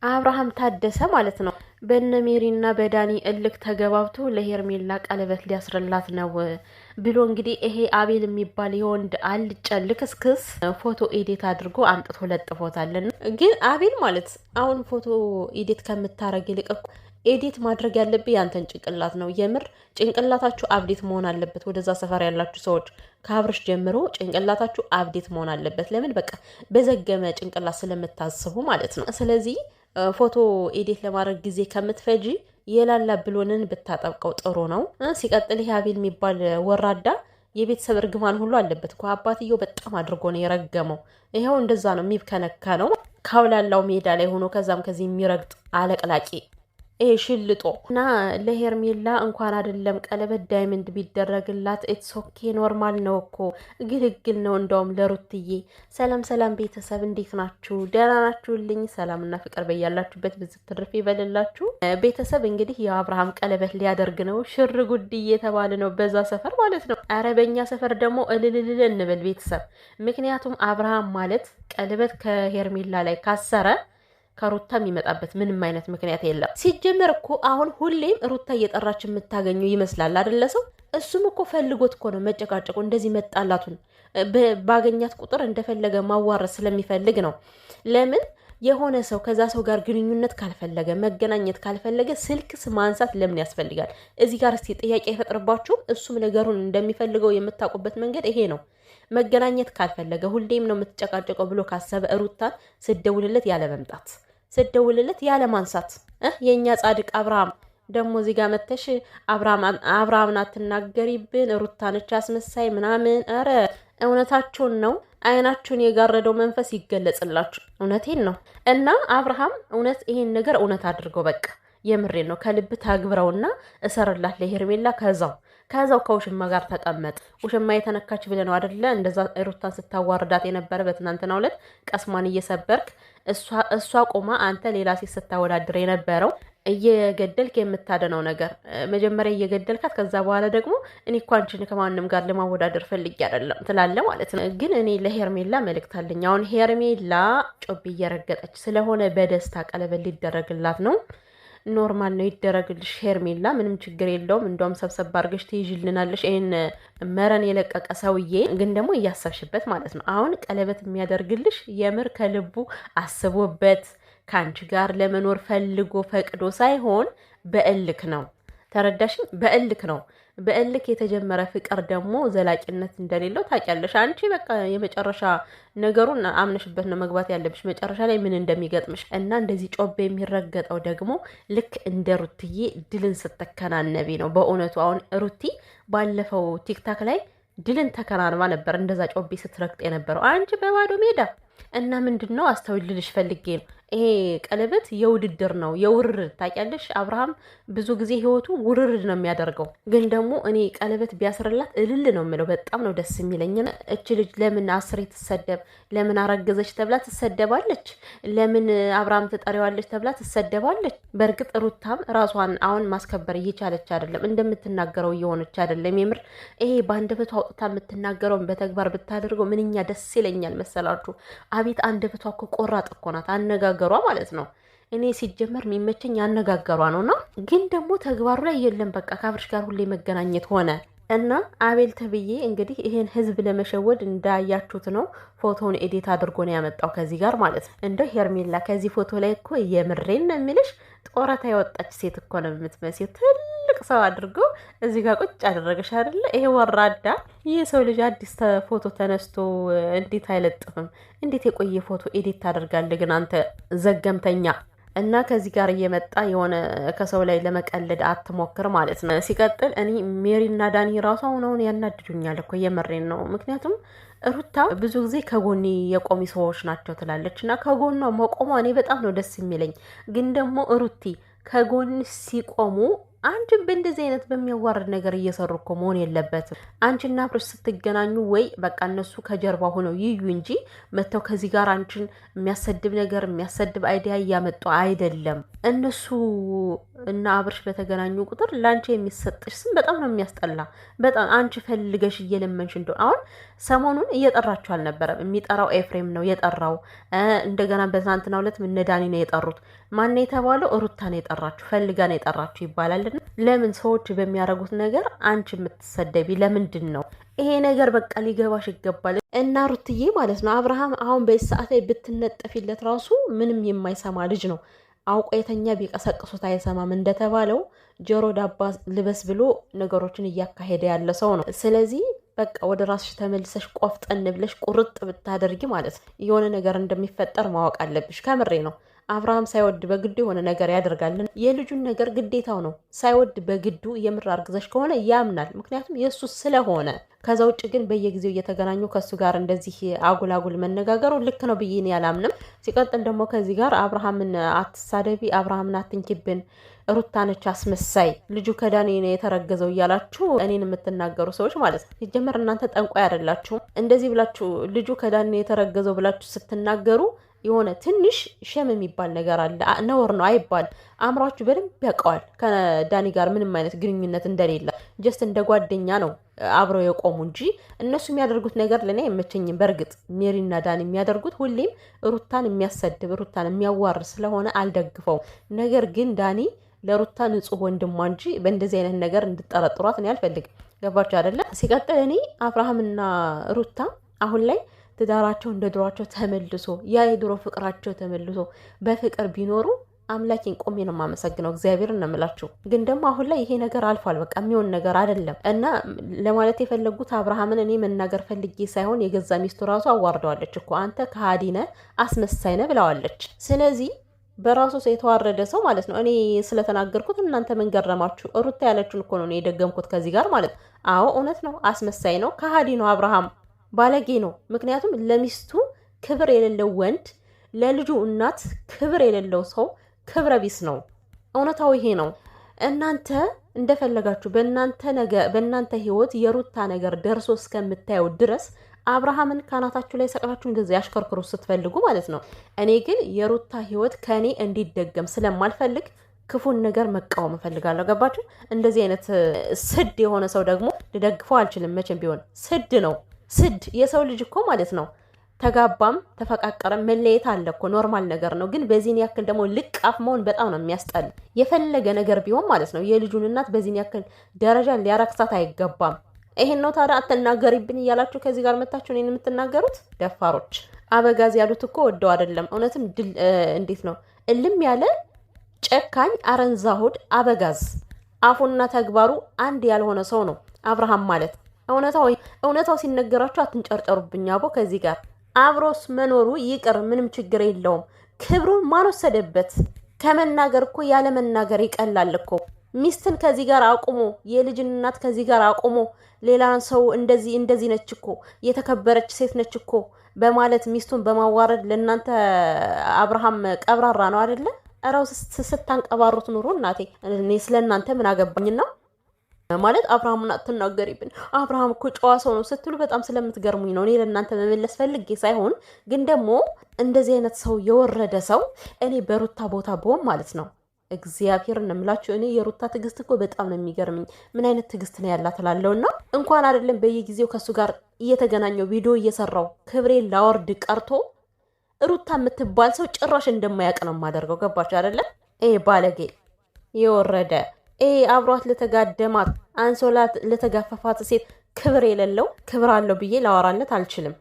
አብርሃም ታደሰ ማለት ነው በነ ሜሪና በዳኒ እልክ ተገባብቶ ለሄርሜላ ቀለበት ሊያስርላት ነው ብሎ እንግዲህ ይሄ አቤል የሚባል የወንድ አልጫ ልክስክስ ፎቶ ኤዲት አድርጎ አምጥቶ ለጥፎታለን። ግን አቤል ማለት አሁን ፎቶ ኤዲት ከምታረግ ይልቅ ኤዲት ማድረግ ያለብህ ያንተን ጭንቅላት ነው። የምር ጭንቅላታችሁ አብዴት መሆን አለበት። ወደዛ ሰፈር ያላችሁ ሰዎች ከአብርሽ ጀምሮ ጭንቅላታችሁ አብዴት መሆን አለበት። ለምን በቃ በዘገመ ጭንቅላት ስለምታስቡ ማለት ነው። ስለዚህ ፎቶ ኤዲት ለማድረግ ጊዜ ከምትፈጂ የላላ ብሎንን ብታጠብቀው ጥሩ ነው። ሲቀጥል ይሄ አቤል የሚባል ወራዳ የቤተሰብ እርግማን ሁሉ አለበት እኮ። አባትየው በጣም አድርጎ ነው የረገመው። ይኸው እንደዛ ነው የሚብከነካ ነው። ካውላላው ሜዳ ላይ ሆኖ ከዛም ከዚህ የሚረግጥ አለቅላቂ ይሄ ሽልጦ እና ለሄርሜላ እንኳን አይደለም ቀለበት ዳይመንድ ቢደረግላት ኢትስ ኦኬ ኖርማል ነው እኮ ግልግል ነው። እንደውም ለሩትዬ ሰላም ሰላም ቤተሰብ እንዴት ናችሁ? ደህና ናችሁልኝ? ሰላምና ፍቅር በያላችሁበት ብዝት ትርፍ ይበልላችሁ። ቤተሰብ እንግዲህ የአብርሃም ቀለበት ሊያደርግ ነው። ሽር ጉድ እየተባለ ነው በዛ ሰፈር ማለት ነው። አረ በእኛ ሰፈር ደግሞ እልልልል እንበል ቤተሰብ። ምክንያቱም አብርሃም ማለት ቀለበት ከሄርሜላ ላይ ካሰረ ከሩታ የሚመጣበት ምንም አይነት ምክንያት የለም። ሲጀመር እኮ አሁን ሁሌም ሩታ እየጠራች የምታገኘው ይመስላል አይደለ? ሰው እሱም እኮ ፈልጎት እኮ ነው መጨቃጨቁ፣ እንደዚህ መጣላቱን ባገኛት ቁጥር እንደፈለገ ማዋረስ ስለሚፈልግ ነው። ለምን የሆነ ሰው ከዛ ሰው ጋር ግንኙነት ካልፈለገ መገናኘት ካልፈለገ ስልክስ ማንሳት ለምን ያስፈልጋል? እዚህ ጋር እስቲ ጥያቄ አይፈጥርባችሁም? እሱም ነገሩን እንደሚፈልገው የምታውቁበት መንገድ ይሄ ነው። መገናኘት ካልፈለገ ሁሌም ነው የምትጨቃጨቀው ብሎ ካሰበ ሩታን ስደውልለት ያለ መምጣት ስደውልለት ያለ ማንሳት የእኛ ጻድቅ አብርሃም ደግሞ እዚህ ጋር መተሽ አብርሃምን አትናገሪብን ሩታነች አስመሳይ ምናምን። ኧረ እውነታችሁን ነው። አይናችሁን የጋረደው መንፈስ ይገለጽላችሁ። እውነቴን ነው። እና አብርሃም እውነት ይሄን ነገር እውነት አድርገው በቃ የምሬን ነው። ከልብ ታግብረውና እሰርላት ለሄርሜላ ከዛው ከውሽማ ጋር ተቀመጥ። ውሽማ የተነካች ብለህ ነው አይደለ? እንደዛ ሩታን ስታዋርዳት የነበረ በትናንትናው ዕለት ቀስሟን እየሰበርክ እሷ ቆማ አንተ ሌላ ሴት ስታወዳድር የነበረው እየገደልክ የምታደነው ነገር መጀመሪያ እየገደልካት ከዛ በኋላ ደግሞ እኔ እኮ አንቺን ከማንም ጋር ለማወዳደር ፈልጌ አይደለም ትላለህ ማለት ነው። ግን እኔ ለሄርሜላ መልእክት አለኝ። አሁን ሄርሜላ ጮቤ እየረገጠች ስለሆነ በደስታ ቀለበት ሊደረግላት ነው። ኖርማል ነው፣ ይደረግልሽ ሄርሜላ፣ ምንም ችግር የለውም። እንደውም ሰብሰብ አድርገሽ ትይዥልናለሽ ይሄን መረን የለቀቀ ሰውዬ። ግን ደግሞ እያሰብሽበት ማለት ነው። አሁን ቀለበት የሚያደርግልሽ የምር ከልቡ አስቦበት ከአንቺ ጋር ለመኖር ፈልጎ ፈቅዶ ሳይሆን በእልክ ነው። ተረዳሽኝ? በእልክ ነው። በእልክ የተጀመረ ፍቅር ደግሞ ዘላቂነት እንደሌለው ታውቂያለሽ። አንቺ በቃ የመጨረሻ ነገሩን አምነሽበት ነው መግባት ያለብሽ፣ መጨረሻ ላይ ምን እንደሚገጥምሽ እና እንደዚህ ጮቤ የሚረገጠው ደግሞ ልክ እንደ ሩትዬ ድልን ስትከናነቢ ነው። በእውነቱ አሁን ሩቲ ባለፈው ቲክታክ ላይ ድልን ተከናንባ ነበር እንደዛ ጮቤ ስትረግጥ የነበረው አንቺ በባዶ ሜዳ እና ምንድን ነው አስተውልልሽ ፈልጌ ነው። ይሄ ቀለበት የውድድር ነው፣ የውርርድ ታውቂያለሽ። አብርሃም ብዙ ጊዜ ህይወቱ ውርርድ ነው የሚያደርገው። ግን ደግሞ እኔ ቀለበት ቢያስርላት እልል ነው የምለው። በጣም ነው ደስ የሚለኝ። እች ልጅ ለምን አስሬ ትሰደብ? ለምን አረገዘች ተብላ ትሰደባለች? ለምን አብርሃም ትጠሪዋለች ተብላ ትሰደባለች? በእርግጥ ሩታም ራሷን አሁን ማስከበር እየቻለች አይደለም፣ እንደምትናገረው እየሆነች አይደለም። የምር ይሄ በአንደበቷ አውጥታ የምትናገረውን በተግባር ብታደርገው ምንኛ ደስ ይለኛል መሰላችሁ። አቤት አንደበቷ እኮ ቆራጥ እኮ ናት። አነጋገሯ ማለት ነው። እኔ ሲጀመር የሚመቸኝ አነጋገሯ ነውና፣ ግን ደግሞ ተግባሩ ላይ የለም። በቃ ከአብርሽ ጋር ሁሌ መገናኘት ሆነ እና አቤል ተብዬ እንግዲህ ይሄን ህዝብ ለመሸወድ እንዳያችሁት ነው ፎቶውን ኤዲት አድርጎ ነው ያመጣው ከዚህ ጋር ማለት ነው። እንደ ሄርሜላ ከዚህ ፎቶ ላይ እኮ የምሬን ነው የሚልሽ ጦረታ የወጣች ሴት እኮ ነው የምትመስለው። ትልቅ ሰው አድርጎ እዚህ ጋር ቁጭ አደረገሽ አይደለ? ይሄ ወራዳ ይህ ሰው ልጅ አዲስ ፎቶ ተነስቶ እንዴት አይለጥፍም? እንዴት የቆየ ፎቶ ኤዲት ታደርጋለህ ግን አንተ ዘገምተኛ? እና ከዚህ ጋር እየመጣ የሆነ ከሰው ላይ ለመቀለድ አትሞክር ማለት ነው። ሲቀጥል እኔ ሜሪና ዳኒ ራሱ አሁን ያናድዱኛል እኮ የመሬን ነው። ምክንያቱም ሩታ ብዙ ጊዜ ከጎኔ የቆሚ ሰዎች ናቸው ትላለች እና ከጎኗ መቆሟ እኔ በጣም ነው ደስ የሚለኝ። ግን ደግሞ ሩቲ ከጎን ሲቆሙ አንቺን በእንደዚህ አይነት በሚያዋርድ ነገር እየሰሩ እኮ መሆን የለበትም። አንቺና አብርሽ ስትገናኙ ወይ በቃ እነሱ ከጀርባ ሆነው ይዩ እንጂ መተው ከዚህ ጋር አንቺን የሚያሰድብ ነገር የሚያሰድብ አይዲያ እያመጡ አይደለም። እነሱ እና አብርሽ በተገናኙ ቁጥር ላንቺ የሚሰጥሽ ስም በጣም ነው የሚያስጠላ። በጣም አንቺ ፈልገሽ እየለመንሽ እንደሆነ አሁን ሰሞኑን እየጠራችሁ አልነበረም? የሚጠራው ኤፍሬም ነው የጠራው። እንደገና በትናንትናው ዕለት እነ ዳኒ ነው የጠሩት። ማን ነው የተባለው? ሩታ ነው የጠራችሁ፣ ፈልጋ ነው የጠራችሁ ይባላል። ለምን ሰዎች በሚያደርጉት ነገር አንቺ የምትሰደቢ ለምንድን ነው? ይሄ ነገር በቃ ሊገባሽ ይገባል። እና ሩትዬ ማለት ነው አብርሃም አሁን በዚህ ሰዓት ላይ ብትነጠፊለት ራሱ ምንም የማይሰማ ልጅ ነው። አውቆ የተኛ ቢቀሰቅሱት አይሰማም እንደተባለው ጆሮ ዳባ ልበስ ብሎ ነገሮችን እያካሄደ ያለ ሰው ነው። ስለዚህ በቃ ወደ ራስሽ ተመልሰሽ ቆፍጠን ብለሽ ቁርጥ ብታደርጊ ማለት ነው የሆነ ነገር እንደሚፈጠር ማወቅ አለብሽ። ከምሬ ነው። አብርሃም ሳይወድ በግዱ የሆነ ነገር ያደርጋልን። የልጁን ነገር ግዴታው ነው። ሳይወድ በግዱ የምር አርግዘሽ ከሆነ ያምናል፣ ምክንያቱም የእሱ ስለሆነ። ከዛ ውጭ ግን በየጊዜው እየተገናኙ ከእሱ ጋር እንደዚህ አጉላጉል መነጋገሩ ልክ ነው ብዬ አላምንም። ሲቀጥል ደግሞ ከዚህ ጋር አብርሃምን አትሳደቢ፣ አብርሃምን አትንኪብን፣ ሩታ ነች አስመሳይ፣ ልጁ ከዳኒ ነው የተረገዘው እያላችሁ እኔን የምትናገሩ ሰዎች ማለት ነው። ሲጀመር እናንተ ጠንቋይ አይደላችሁም። እንደዚህ ብላችሁ ልጁ ከዳኒ ነው የተረገዘው ብላችሁ ስትናገሩ የሆነ ትንሽ ሸም የሚባል ነገር አለ። ነውር ነው አይባል። አእምሯችሁ በደንብ ያውቀዋል ከዳኒ ጋር ምንም አይነት ግንኙነት እንደሌለ፣ ጀስት እንደ ጓደኛ ነው አብረው የቆሙ እንጂ እነሱ የሚያደርጉት ነገር ለእኔ አይመቸኝም። በእርግጥ ሜሪና ዳኒ የሚያደርጉት ሁሌም ሩታን የሚያሰድብ ሩታን የሚያዋርድ ስለሆነ አልደግፈውም። ነገር ግን ዳኒ ለሩታ ንጹሕ ወንድሟ እንጂ በእንደዚህ አይነት ነገር እንድጠረጥሯት እኔ አልፈልግም። ገባችሁ አይደለ? ሲቀጥል እኔ አብርሃምና ሩታ አሁን ላይ ትዳራቸው እንደ ድሯቸው ተመልሶ ያ የድሮ ፍቅራቸው ተመልሶ በፍቅር ቢኖሩ አምላኬን ቆሜ ነው የማመሰግነው። እግዚአብሔር ነው የምላችሁ። ግን ደግሞ አሁን ላይ ይሄ ነገር አልፏል። በቃ የሚሆን ነገር አይደለም። እና ለማለት የፈለጉት አብርሃምን እኔ መናገር ፈልጌ ሳይሆን የገዛ ሚስቱ ራሱ አዋርደዋለች እኮ አንተ ከሃዲ ነህ አስመሳይ ነህ ብለዋለች። ስለዚህ በራሱ ሰው የተዋረደ ሰው ማለት ነው። እኔ ስለተናገርኩት እናንተ ምን ገረማችሁ? ሩታ ያለችውን እኮ ነው የደገምኩት ከዚህ ጋር ማለት ነው። አዎ እውነት ነው። አስመሳይ ነው፣ ከሃዲ ነው፣ አብርሃም ባለጌ ነው። ምክንያቱም ለሚስቱ ክብር የሌለው ወንድ፣ ለልጁ እናት ክብር የሌለው ሰው ክብረ ቢስ ነው። እውነታው ይሄ ነው። እናንተ እንደፈለጋችሁ በእናንተ ህይወት የሩታ ነገር ደርሶ እስከምታየው ድረስ አብርሃምን ካናታችሁ ላይ ሰቅላችሁ እንደዚህ ያሽከርክሩ ስትፈልጉ ማለት ነው። እኔ ግን የሩታ ህይወት ከእኔ እንዲደገም ስለማልፈልግ ክፉን ነገር መቃወም እፈልጋለሁ። ገባችሁ? እንደዚህ አይነት ስድ የሆነ ሰው ደግሞ ልደግፈው አልችልም። መቼም ቢሆን ስድ ነው። ስድ የሰው ልጅ እኮ ማለት ነው ተጋባም ተፈቃቀረም መለየት አለ እኮ ኖርማል ነገር ነው። ግን በዚህን ያክል ደግሞ ልቃፍ መሆን በጣም ነው የሚያስጠል። የፈለገ ነገር ቢሆን ማለት ነው የልጁን እናት በዚህን ያክል ደረጃ ሊያረክሳት አይገባም። ይሄን ነው ታዲያ አትናገሪብን እያላችሁ ከዚህ ጋር መታችሁ እኔን የምትናገሩት ደፋሮች። አበጋዝ ያሉት እኮ ወደው አይደለም። እውነትም እንዴት ነው እልም ያለ ጨካኝ አረንዛሆድ አበጋዝ። አፉና ተግባሩ አንድ ያልሆነ ሰው ነው አብርሃም ማለት። እውነታው ሲነገራችሁ አትንጨርጨሩብኝ አቦ። ከዚህ ጋር አብሮስ መኖሩ ይቅር፣ ምንም ችግር የለውም። ክብሩን ማን ወሰደበት? ከመናገር እኮ ያለ መናገር ይቀላል እኮ። ሚስትን ከዚህ ጋር አቁሞ የልጅን እናት ከዚህ ጋር አቁሞ ሌላን ሰው እንደዚህ ነች እኮ የተከበረች ሴት ነች እኮ በማለት ሚስቱን በማዋረድ ለእናንተ አብርሃም ቀብራራ ነው አይደለ? እራው ስታንቀባሩት ኑሮ እናቴ እኔ ስለ እናንተ ምን አገባኝና ማለት አብርሃምን አትናገሪብን፣ አብርሃም እኮ ጨዋ ሰው ነው ስትሉ በጣም ስለምትገርሙኝ ነው። እኔ ለእናንተ መመለስ ፈልጌ ሳይሆን ግን ደግሞ እንደዚህ አይነት ሰው የወረደ ሰው እኔ በሩታ ቦታ ብሆን ማለት ነው እግዚአብሔርን እምላችሁ እኔ የሩታ ትዕግስት እኮ በጣም ነው የሚገርምኝ። ምን አይነት ትዕግስት ነው ያላት እላለሁና እንኳን አይደለም በየጊዜው ከሱ ጋር እየተገናኘው ቪዲዮ እየሰራው ክብሬን ላወርድ ቀርቶ ሩታ የምትባል ሰው ጭራሽ እንደማያውቅ ነው የማደርገው። ገባችሁ አይደለም? ባለጌ የወረደ አብሯት ለተጋደማት አንሶላት ለተጋፈፋት ሴት ክብር የሌለው ክብር አለው ብዬ ላወራለት አልችልም።